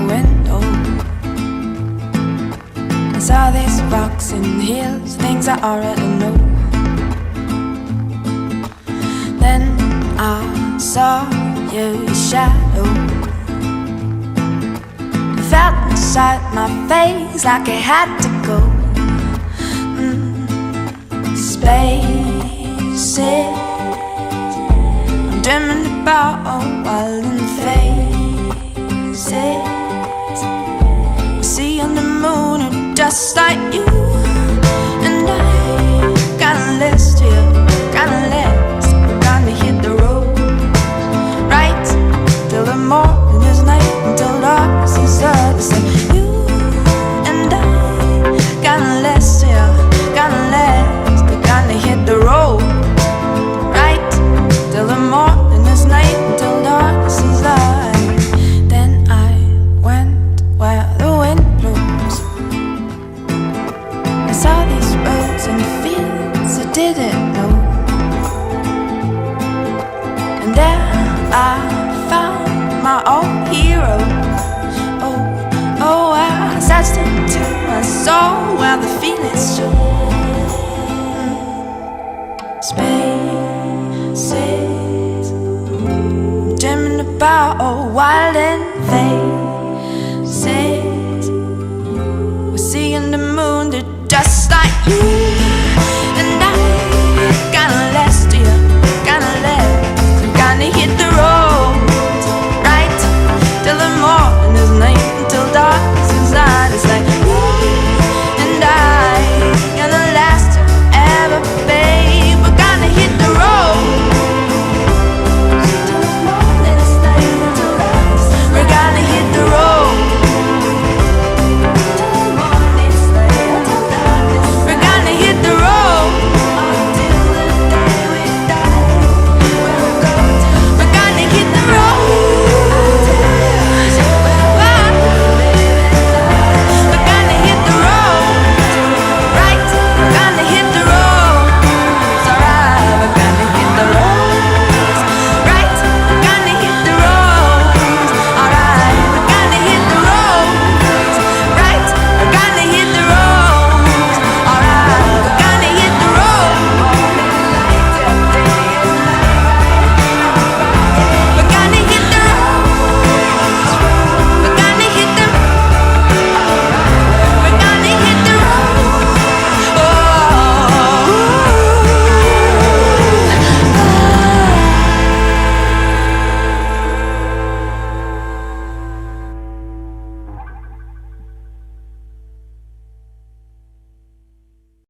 window. I saw these rocks and hills, things I already know. Then I saw your shadow. It felt inside my face like it had to go. Spaces I'm dreaming about while in phases. See on the moon and just like you. And I gotta list you, gotta list, gotta hit the road right till the morning is night, until darkness is early. So you and I gotta list you, gotta list, gotta hit the road right till the morning is night, until darkness is light. Then I went where the wind blows. I saw these roads and fields I didn't know. And there I found my own hero. Oh, oh, I searched into my soul where the feelings show. Spaces dreaming about wild and